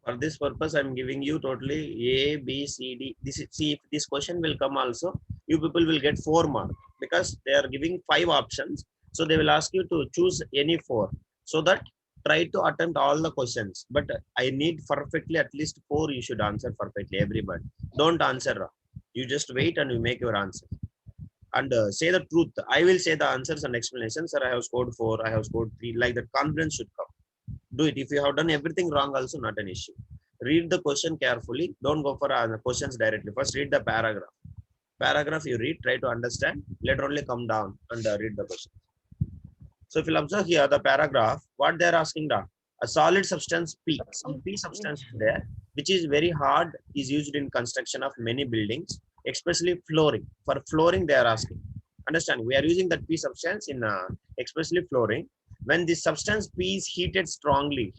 For this purpose, I'm giving you totally A, B, C, D. This is, see if this question will come also, you people will get 4 marks because they are giving 5 options. So they will ask you to choose any 4. So that try to attempt all the questions. But I need perfectly at least 4 you should answer perfectly, everybody. Don't answer wrong. You just wait and you make your answer. And say the truth. I will say the answers and explanations. Sir, I have scored 4, I have scored 3. Like that, confidence should come. Do it. If you have done everything wrong, also not an issue. Read the question carefully. Don't go for questions directly. First, read the paragraph. Paragraph you read, try to understand. Later only come down and read the question. So if you observe here the paragraph, what they are asking now, a solid substance P, some P substance is there, which is very hard, is used in construction of many buildings, especially flooring. For flooring, they are asking. Understand? We are using that P substance in especially flooring. When this substance P is heated strongly,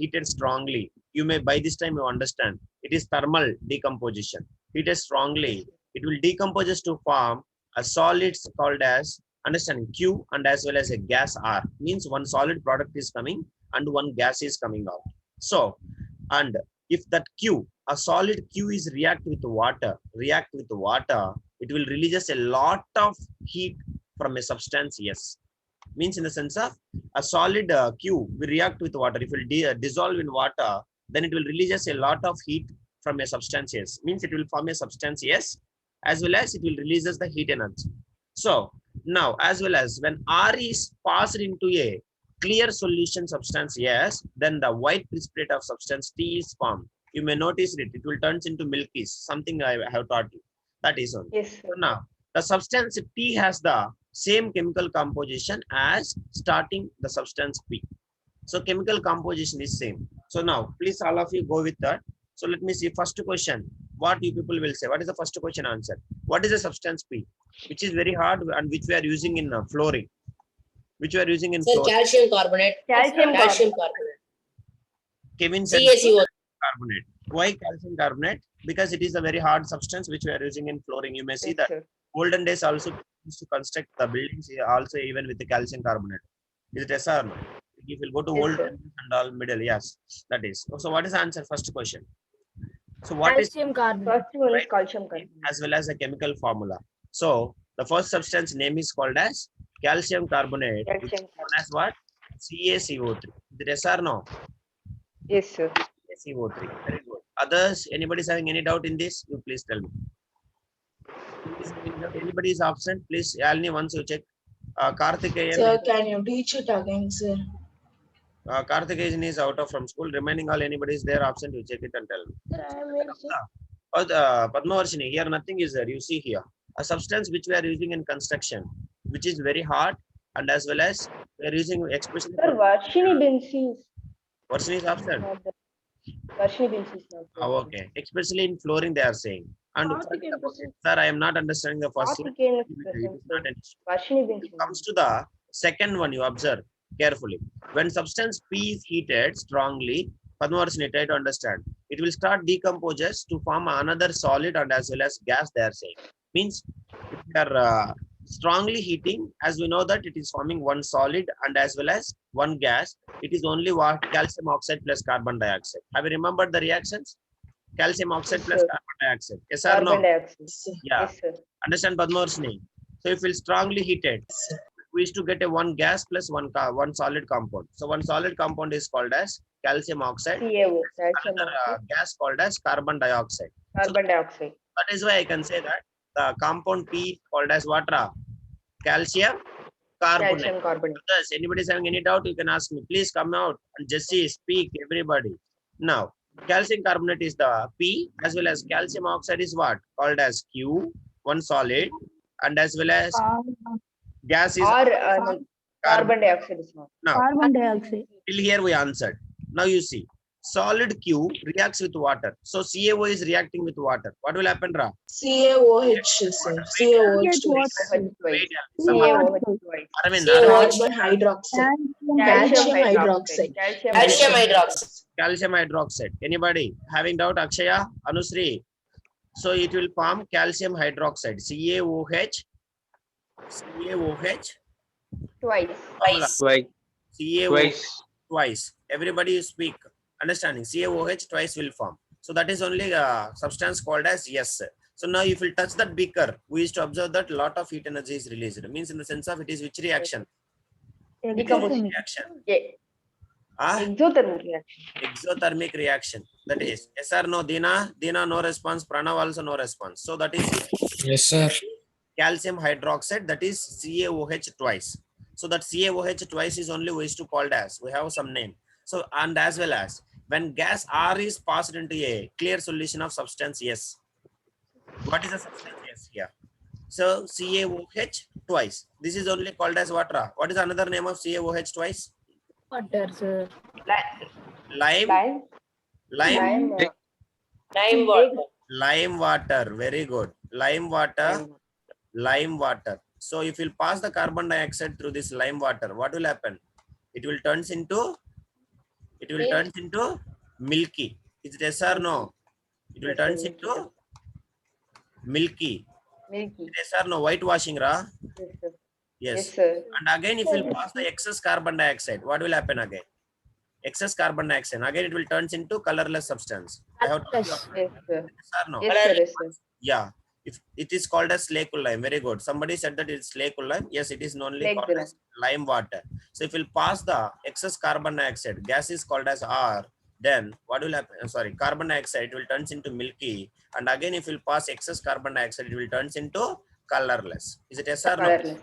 you may by this time you understand it is thermal decomposition. Heated strongly, it will decompose to form a solid called as, understanding, Q, and as well as a gas R. Means one solid product is coming and one gas is coming out. So, and if that Q, a solid Q is react with water, it will releases a lot of heat from a substance S. Means in the sense of a solid Q will react with water. If it will dissolve in water, then it will releases a lot of heat from a substance S. Means it will form a substance S, as well as it will releases the heat energy. So now, as well as when R is passed into a clear solution substance S, then the white precipitate of substance T is formed. You may notice it. It will turn into milky. Something I have taught you. That is on. Yes, sir. So now, the substance T has the same chemical composition as starting the substance P. So chemical composition is same. So now, please all of you go with that. So let me see. First question. What you people will say? What is the first question answer? What is the substance P? Which is very hard and which we are using in flooring. Which we are using in Sir, flooring. calcium carbonate. Calcium carbonate. Kevin said CaCO. carbonate. Why calcium carbonate? Because it is a very hard substance which we are using in flooring. You may see Yes, that sir. olden days also used to construct the buildings also even with the calcium carbonate. Is it yes or no? If you go to Yes, old sir. temples and all middle, yes, that is. So what is the answer? First question. So what is Calcium carbonate. First one is right calcium carbonate. as well as a chemical formula? So the first substance name is called as calcium carbonate, which is Calcium known as what? CaCO3. Is it yes or no? Yes, sir. CO3. Very good. Others, anybody is having any doubt in this? You please tell me. Anybody is absent? Please, Alni, once you check. Karthikeyan. Sir, can you teach it again, sir? Karthikeyan is out of from school. Remaining all anybody is there absent, you check it and tell me. Sir, I am here, sir. Padmavarshini, here nothing is there. You see here. A substance which we are using in construction, which is very hard and as well as we are using especially. Sir, Varshini Binsi is Varshini is absent. not there. Varshini Binsi is not there. Oh, okay. Especially in flooring, they are saying. And Karthikeyan present. sir, I am not understanding the first one. Karthikeyan is It present, is not sir. an issue. Varshini When Binsi. it comes to the second one, you observe carefully. When substance P is heated strongly, Padmavarshini, try to understand. It will start decomposes to form another solid and as well as gas, they are saying. Means if we are strongly heating, as we know that it is forming one solid and as well as one gas. It is only what? Calcium oxide plus carbon dioxide. Have you remembered the reactions? Calcium oxide Yes, plus sir. carbon dioxide. Yes or no? Carbon dioxide. Yeah. Yes, sir. Understand, Padmavarshini? So if it's strongly heated, we used to get a one gas plus one solid compound. So one solid compound is called as calcium oxide. CaO, calcium Another oxide, gas called as carbon dioxide. So carbon dioxide. that is why I can say that the compound P is called as what? Calcium carbonate. Calcium carbonate. Does anybody is having any doubt? You can ask me. Please come out and Jesse speak. Everybody. Now, calcium carbonate is the P, as well as calcium oxide is what? Called as Q, one solid, and as well as gas is Or carbon. carbon dioxide is not. Now, Carbon dioxide. till here we answered. Now you see, solid Q reacts with water. So CaO is reacting with water. What will happen, Ra? CaOH, sir. CaOH twice. Wait, CaOH twice. Aravind, Carbon hydroxide. Calcium Calcium hydroxide. hydroxide. Calcium hydroxide. calcium hydroxide. Anybody having doubt? Akshaya, Anusri. So it will form calcium hydroxide. CaOH. CaOH. Twice. Twice. CaOH twice. Everybody speak. Understanding? CaOH twice will form. So that is only a substance called as S. So now if you touch that beaker, we used to observe that lot of heat energy is released. It means in the sense of it is which reaction? Decomposition. Reaction. Exothermic reaction. Exothermic reaction. That is yes or no? Dina no response. Pranav also no response. So that is Yes, sir. calcium hydroxide. That is CaOH twice. So that CaOH twice is only we used to called as. We have some name. So and as well as when gas R is passed into a clear solution of substance S. What is the substance S here? So CaOH twice. This is only called as water. What is another name of CaOH twice? Water, sir. Lime. Lime. Lime. Lime water. Lime water. Very good. Lime water. Lime water. So if you pass the carbon dioxide through this lime water, what will happen? It will turns into milky. Is it yes or no? It will turns into milky. Milky. Yes or no? Whitewashing, ra? Yes, sir. Yes. Yes, sir. And again, if you pass the excess carbon dioxide, what will happen again? Excess carbon dioxide. Again, it will turns into colorless substance. I have told you. Yes, sir. Yes or no? Yes, sir. Yes, sir. Yeah. If it is called as slake lime, very good. Somebody said that it's slake lime. Yes, it is only Slake called as lime water. So if you pass the excess carbon dioxide, gas is called as R. Then what will happen? Sorry, carbon dioxide will turns into milky. And again, if you pass excess carbon dioxide, it will turns into colorless. Is it yes or no? Colorless.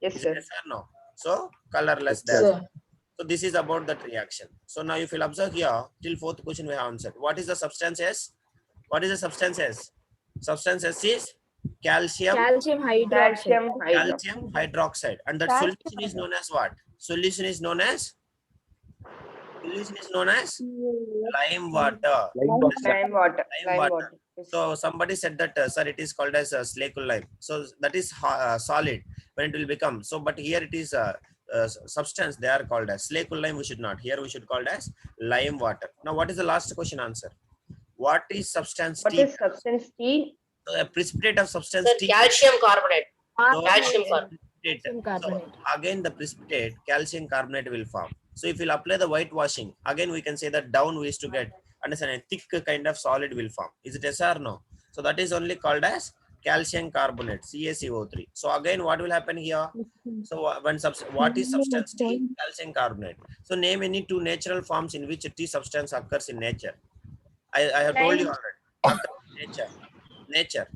Yes, Is sir. it yes or no? So colorless Yes, there. sir. So this is about that reaction. So now if you observe here, till fourth question we have answered. What is the substance S? What is the substance S? Substance S is calcium Calcium hydroxide. calcium hydroxide, and that Calcium solution is known as what? Solution is known as lime water. Lime water. Lime Lime water. water. Yes, So somebody said that sir, it is called as slake lime. So that is solid when it will become. So but here it is substance. They are called as slake lime. We should not. Here we should call it as lime water. Now what is the last question answer? What is substance What T? is substance T? So a precipitate of substance Sir, T. calcium carbonate. So, Calcium carbonate. Calcium carbonate. So again the precipitate calcium carbonate will form. So if we'll apply the whitewashing, again we can say that down we used to get understand a thick kind of solid will form. Is it yes or no? So that is only called as calcium carbonate, CaCO3. So again what will happen here? So when what is substance T? Calcium carbonate. So name any two natural forms in which T substance occurs in nature. I have told you already. Occurs in nature.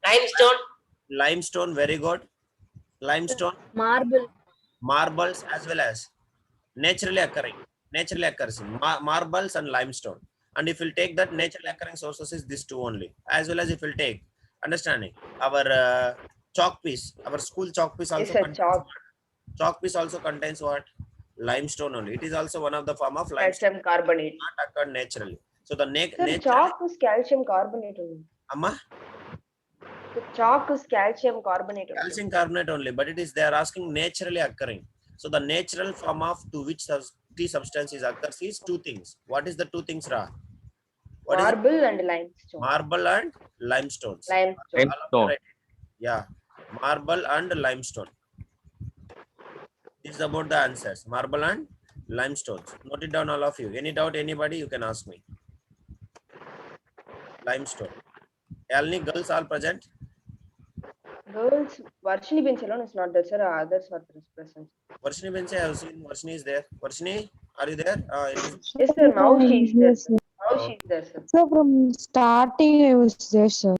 Limestone. Limestone, very good. Limestone, Marble. marbles as well as naturally occurs in marbles and limestone. And if we'll take that naturally occurring sources is this two only, as well as if we'll take understanding our chalk piece, our school chalk piece also Yes, sir. contains chalk piece also contains what? Limestone only. It is also one of the form of limestone, Calcium carbonate. not occurred naturally. So the Sir, chalk is calcium carbonate only. Amma, The chalk is calcium carbonate only. calcium carbonate only, but it is they are asking naturally occurring. So the natural form of to which T substance is occurs is two things. What is the two things, Ra? What is it? Marble and limestone. Marble and limestones. Limestone. Right. Yeah, marble and limestone. This is about the answers. Marble and limestones. Note it down, all of you. Any doubt, anybody, you can ask me. Limestone. Any girls are present? Girls, Varshini bench alone is not there, sir. Others are present. Varshini bench, I have seen Varshini is there. Varshini, are you there? Yes, sir. Now she is there, sir. Now she is there, sir. So from starting I was there, sir.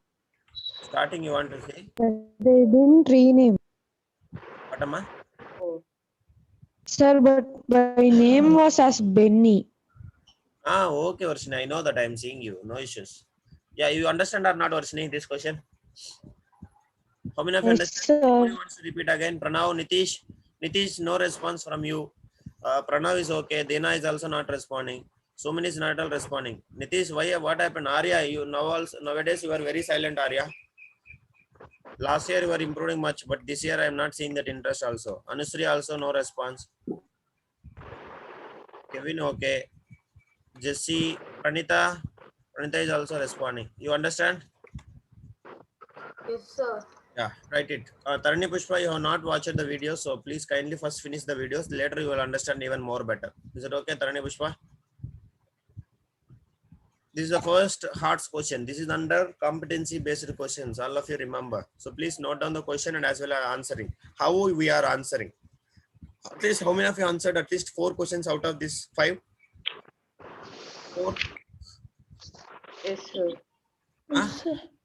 Starting, you want to say? They didn't rename. What am I? Oh, Sir, but my name was as Benny. Okay, Varshini. I know that I am seeing you. No issues. Yeah, you understand or not, Varshini, this question? How many of you Yes, understand? sir. Who wants to repeat again? Pranav, Nitish. Nitish, no response from you. Pranav is okay. Dina is also not responding. Suman is not responding. Nitish, why? What happened? Arya, you nowadays you are very silent, Arya. Last year you were improving much, but this year I am not seeing that interest also. Anusri also no response. Kevin, okay. Jesse, Pranita is also responding. You understand? Yes, sir. Yeah, write it. Tarani Pushpa, you have not watched the video, so please kindly first finish the videos. Later you will understand even more better. Is it okay, Tarani Pushpa? This is the first HOTS question. This is under competency based questions. All of you remember. So please note down the question and as well as answering. How we are answering. At least how many of you answered at least 4 questions out of this 5? 4. Yes, sir. Huh?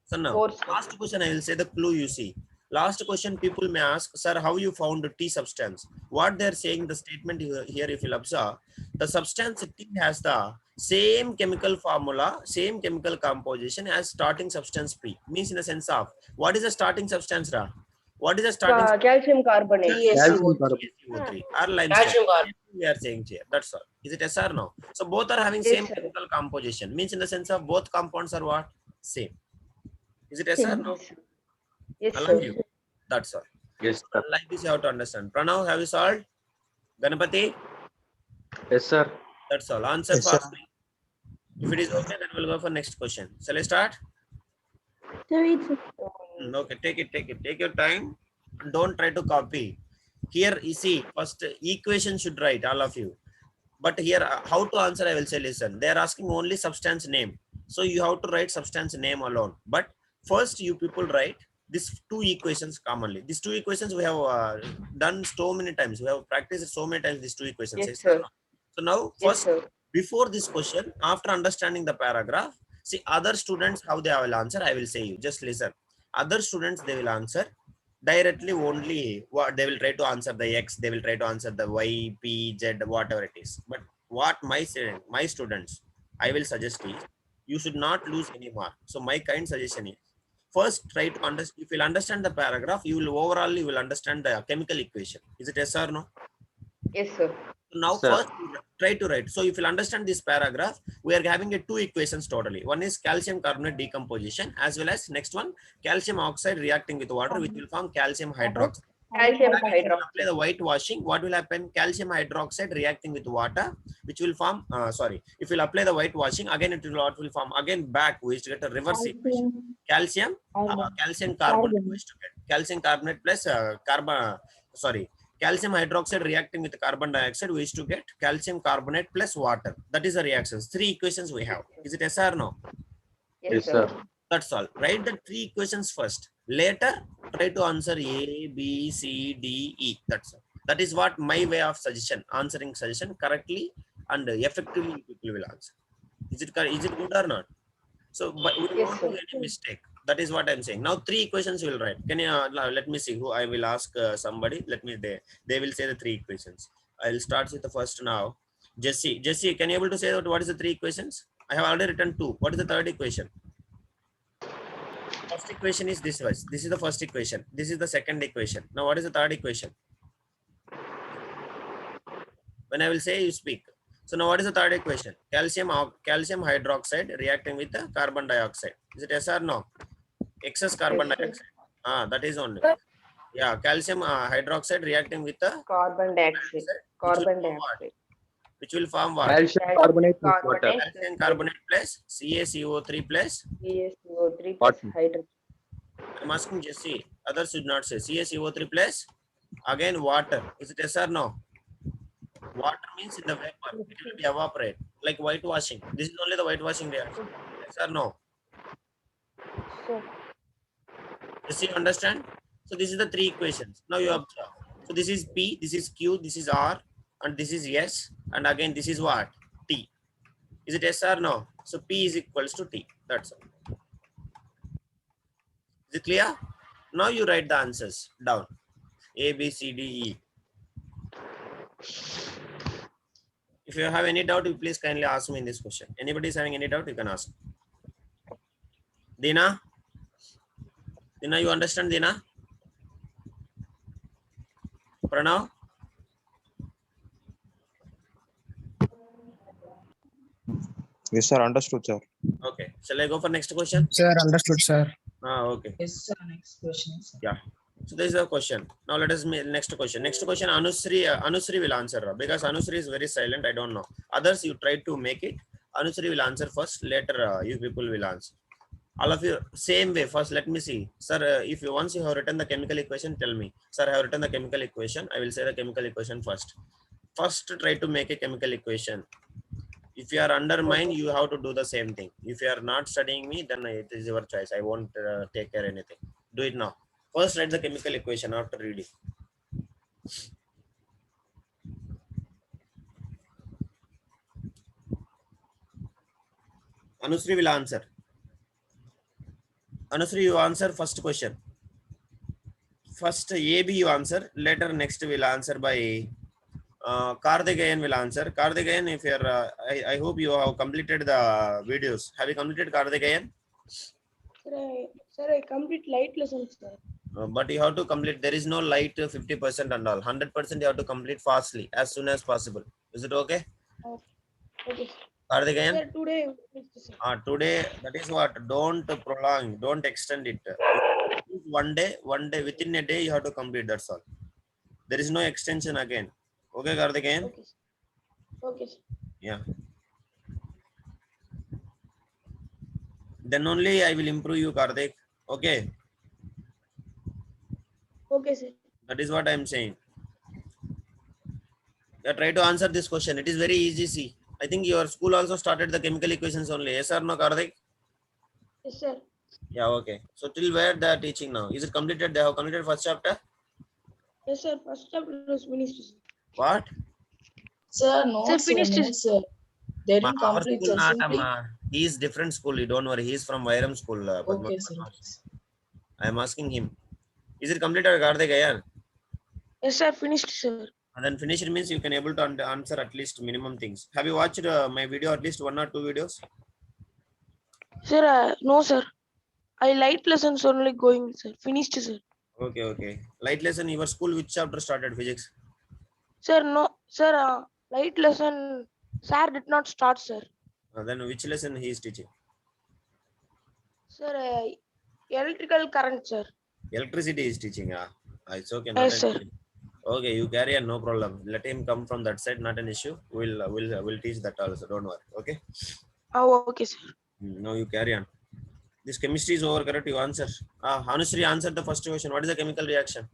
So now, 4, sir. last question I will say the clue you see. Last question people may ask, sir, how you found T substance? What they're saying, the statement here, if you'll observe, the substance T has the same chemical formula, same chemical composition as starting substance P. Means in the sense of, what is the starting substance, Ra? What is the starting Calcium carbonate. CaCO3. CaCO3 or limestone? Calcium carbonate. We are saying here. That's all. Is it yes or no? So both are having Yes, same sir. chemical composition. Means in the sense of both compounds are what? Same. Is it yes or no? Yes, sir. Yes, Allow sir. you. That's all. Yes, sir. Like this, you have to understand. Pranav, have you solved? Ganapati? Yes, sir. That's all. Answer Yes, sir. fast. If it is okay, then we'll go for next question. Shall I start? Okay, take it. Take your time. Don't try to copy. Here, you see, first equation should write, all of you. But here, how to answer, I will say, listen. They are asking only substance name. So you have to write substance name alone. But first, you people write these 2 equations commonly. These 2 equations we have done so many times. We have practiced so many times these 2 equations. Yes, sir. So now, Yes, first, sir. before this question, after understanding the paragraph, see other students how they will answer. I will say you just listen. Other students they will answer directly only what they will try to answer the X, they will try to answer the Y, P, Z, whatever it is. But what my students, I will suggest is you should not lose any mark. So my kind suggestion is first try to understand. If you understand the paragraph, you will overall you will understand the chemical equation. Is it yes or no? Yes, sir. Now Sir. first try to write. So if you understand this paragraph, we are having 2 equations totally. One is calcium carbonate decomposition as well as next one calcium oxide reacting with water which will form calcium hydroxide. Calcium Again, if you hydroxide. apply the whitewashing, what will happen? Calcium hydroxide reacting with water which will form if you apply the whitewashing again it will what will form again back we used to get a reverse equation. Calcium carbonate we used to get calcium carbonate plus calcium hydroxide reacting with carbon dioxide, we used to get calcium carbonate plus water. That is the reactions. 3 equations we have. Is it yes or no? Yes, sir. That's all. Write the 3 equations first. Later, try to answer A, B, C, D, E. That's all. That is what my way of answering suggestion correctly and effectively people will answer. Is it good or not? So, but we Yes, won't sir. do any mistake. That is what I'm saying. Now, 3 equations will write. Can you let me see who I will ask somebody. Let me they will say the 3 equations. I'll start with the first now. Jesse, can you able to say what is the 3 equations? I have already written 2. What is the third equation? First equation is this was. This is the first equation. This is the second equation. Now, what is the third equation? When I will say, you speak. So now what is the third equation? Calcium hydroxide reacting with the carbon dioxide. Is it yes or no? Excess carbon Yes, sir. dioxide. That is only. Yeah, calcium hydroxide reacting with the Carbon dioxide. Carbon dioxide. which will form what? Calcium carbonate plus water. Carbonate Calcium carbonate plus CaCO3 plus. CaCO3 plus Cotton. hydrogen. I'm asking Jesse. Others should not say CaCO3 plus. Again water. Is it yes or no? Water means in the vapor. It will be evaporate. Like whitewashing. This is only the whitewashing reaction. Yes or no? Sir. Yes, you understand? So this is the 3 equations. Now you observe. So this is P, this is Q, this is R, and this is S, and again this is what? T. Is it yes or no? So P is equals to T. That's all. Is it clear? Now you write the answers down. A, B, C, D, E. If you have any doubt, you please kindly ask me in this question. Anybody is having any doubt, you can ask. Dina? Dina, you understand, Dina? Pranav? Yes, sir. Understood, sir. Okay. Shall I go for next question? Sir, understood, sir. Okay. Yes, sir. Next question, sir. Yeah. So this is the question. Now let us make next question. Next question, Anusri will answer because Anusri is very silent. I don't know. Others you try to make it. Anusri will answer first. Later you people will answer. All of you same way. First, let me see, sir. If you once you have written the chemical equation, tell me, sir. I have written the chemical equation. I will say the chemical equation first. First, try to make a chemical equation. If you are under mine, you have to do the same thing. If you are not studying me, then it is your choice. I won't take care anything. Do it now. First, write the chemical equation after reading. Anusri will answer. Anusri, you answer first question. First AB you answer. Later next will answer by Karthikeyan will answer. Karthikeyan, if you are, I hope you have completed the videos. Have you completed Karthikeyan? Sir, I complete light lessons, sir. But you have to complete. There is no light 50% and all. 100% you have to complete fastly as soon as possible. Is it okay? Okay. Karthikeyan? Sir, today, Today, that is what. Don't prolong. Don't extend it. One day, within a day you have to complete. That's all. There is no extension again. Okay, Karthikeyan? okay, sir. Okay, sir. Yeah. Then only I will improve you, Karthik. Okay. Okay, sir. That is what I am saying. Yeah, try to answer this question. It is very easy. See, I think your school also started the chemical equations only. Yes or no, Karthik? Yes, sir. Yeah, okay. So till where they are teaching now? Is it completed? They have completed first chapter? Yes, sir. First chapter was finished, sir. What? Sir, no, Sir, sir, finished no, it. sir. They didn't Our complete, school sir. not, Simply. he is different school. You don't worry. He is from Vairam school. Okay, sir. I am asking him. Is it completed, Karthik? Yeah. Yes, sir. Finished, sir. And then finished means you can able to answer at least minimum things. Have you watched my video, at least 1 or 2 videos? Sir, no, sir. I light lessons only going, sir. Finished, sir. Okay, okay. Light lesson, your school, which chapter started physics? Sir, no, sir. Light lesson, sir did not start, sir. Then which lesson he is teaching? Sir, electrical current, sir. Electricity is teaching. It's okay. Yes, sir. Okay, you carry on, no problem. Let him come from that side, not an issue. We'll teach that also. Don't worry. Okay. Oh, okay, sir. Now you carry on. This chemistry is over, correct? You answer. Honestly, answer the first question. What is the chemical reaction?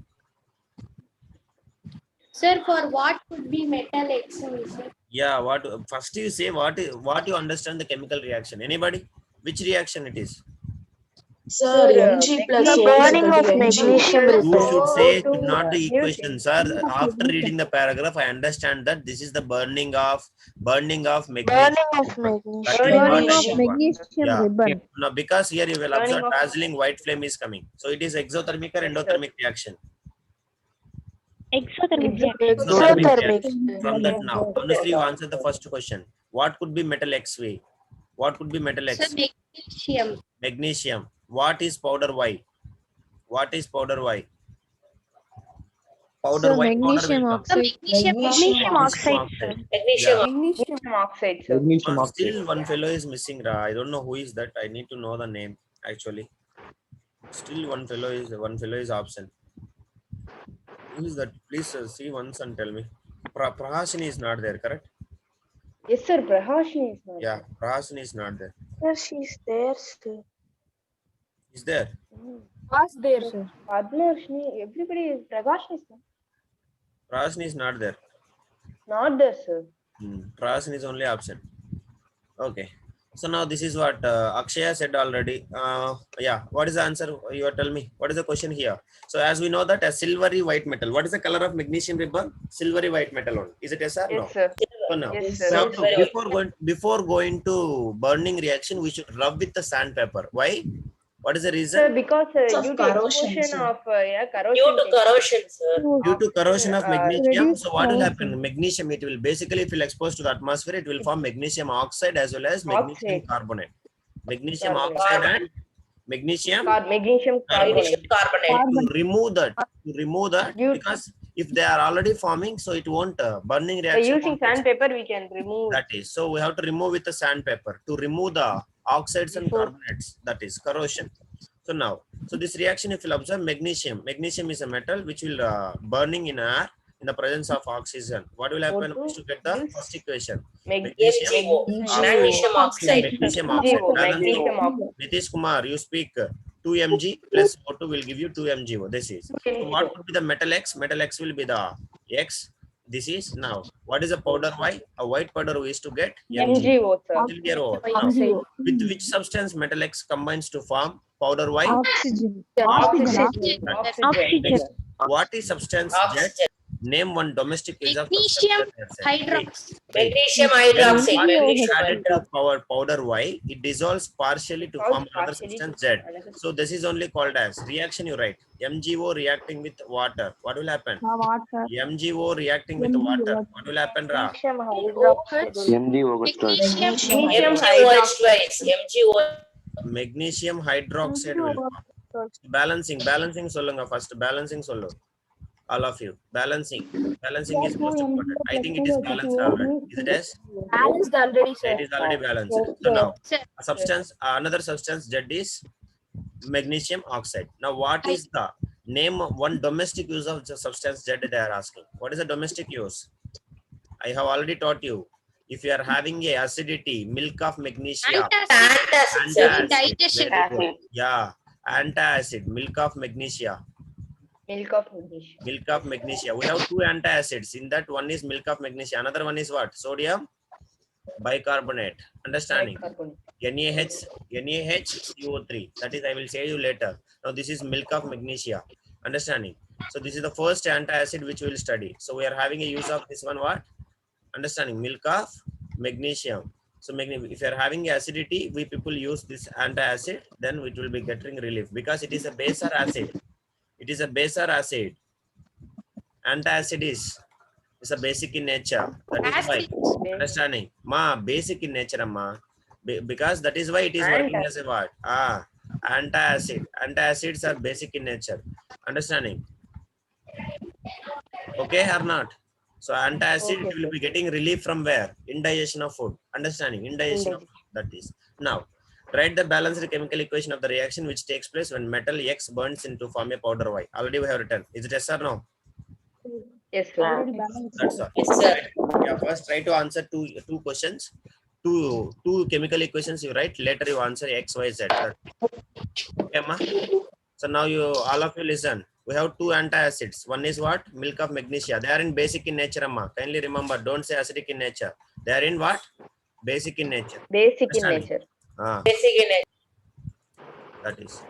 Sir, for what could be metal exchange, sir? Yeah, what first you say what you understand the chemical reaction. Anybody? Which reaction it is? Sir, Mg plus The O is burning equal of to Mg. magnesium You should say O2 not the gives equation, sir. After reading the paragraph, I understand that this is the burning of magnesium. Burning of magnesium. That is Burning what of I want. magnesium Yeah. ribbon. Now, because here you will Burning observe of- dazzling white flame is coming. So it is exothermic or endothermic reaction. Exothermic. Exothermic Exothermic. reaction. From that now, honestly, you answer the first question. What could be metal X-way? What could be metal Sir, X? magnesium. Magnesium. What is powder Y? What is powder Y? Powder So Y. Powder magnesium will come. Sir, oxide. magnesium Oxide. Magnesium. Yeah. magnesium oxide, sir. Magnesium oxide. Still one fellow is missing. I don't know who is that. I need to know the name actually. Still one fellow is absent. Who is that? Please see once and tell me. Prahasini is not there, correct? Yes, sir. Prahashini is not. Yeah, Prahasini is not there. Yes, she's there, sir. Is there? Was there, sir. Padmarshini, everybody is. Pragashini is Prahasini is not there. not there, sir. Prahasini is only absent. Okay. So now this is what Akshaya said already. Yeah. What is the answer? You are tell me. What is the question here? So as we know that a silvery white metal. What is the color of magnesium ribbon? Silvery white metal only. Is it yes or no? Yes, sir. So now, Yes, we sir. have to, before going to burning reaction, we should rub with the sandpaper. Why? What is the Sir, reason? because Of due to corrosion, explosion sir. of corrosion. Due to corrosion, sir. Due to corrosion of magnesium, reduce so what will corrosion. happen? Magnesium, it will basically, if it will expose to the atmosphere, it will form magnesium oxide as well as magnesium Oxide. carbonate. Magnesium Carbonate. oxide and magnesium Magnesium Magnesium carbonate. carbonate. to remove that Due- because if they are already forming, so it won't burning By reaction. using won't take- sandpaper, we can remove. That is, so we have to remove with the sandpaper to remove the oxides and Before- carbonates. That is corrosion. So now, so this reaction, if you observe magnesium is a metal which will burning in air in the presence of oxygen. What will happen O2 to get the gives first equation? MgO. Oxide. Magnesium oxide. Magnesium oxide. MgO, Balance magnesium O. oxide. Nitish Kumar, you speak 2 mg plus O2 will give you 2 mgO. This is. So what would be the metal X? Metal X will be the X. This is now. What is a powder Y? A white powder we used to get MgO, sir. Still here over. Now, Oxide. with which substance metal X combines to form powder Y? Oxygen. Oxygen. Oxygen. What is substance Z? Oxygen. Name one domestic use of Magnesium substance Z. hydroxide. Magnesium When hydroxide. what is Magnesium added to hydroxide. powder Y, it dissolves partially to form another substance Z. So this is only called as reaction. You write MgO reacting with water. What will happen? Water. MgO reacting with water. What will happen, Ra? Magnesium hydroxide. Magnesium MgO twice. MgO. Magnesium hydroxide will form. Balancing solunga first. Balancing solo. All of you. Balancing is most important. I think it is balanced already. Is it as? Balanced already, sir. It is already balanced. So now, Sir. a substance, another substance Z is magnesium oxide. Now, what is the name of one domestic use of the substance Z they are asking? What is the domestic use? I have already taught you. If you are having a acidity, milk of magnesia, Antacid, sir. antacid. Digestion. Very good. Yeah, antacid, milk of magnesia. Milk of magnesia. Milk of magnesia. We have two antacids. In that, one is milk of magnesia. Another one is what? Sodium bicarbonate. Understanding? Bicarbonate. NaHCO3. That is, I will say you later. Now, this is milk of magnesia. Understanding? So, this is the first antacid which we will study. So, we are having a use of this one. What? Understanding? Milk of magnesium. So, if you are having acidity, we people use this antacid, then it will be getting relief because it is a base or acid. It is a base or acid. Antacid is a basic in nature. That is why. Understanding? Ma, basic in nature, ma. Because that is why it is working as a what? Antacid. Antacids are basic in nature. Understanding? Okay or not? So antacid Okay, will be getting relief from where? Indigestion of food. Understanding? Indigestion of food. That is. Now, write the balanced chemical equation of the reaction which takes place when metal X burns into form a powder Y. Already we have written. Is it yes or no? Yes, sir. That's all. Yes, sir. Yeah, first try to answer two questions. Two chemical equations you write. Later you answer X, Y, Z. Okay, ma? So now all of you listen. We have two antacids. One is what? Milk of magnesia. They are in basic in nature, amma. Kindly remember, don't say acidic in nature. They are in what? Basic in nature. Basic in Understanding? nature. Basic in it. That is.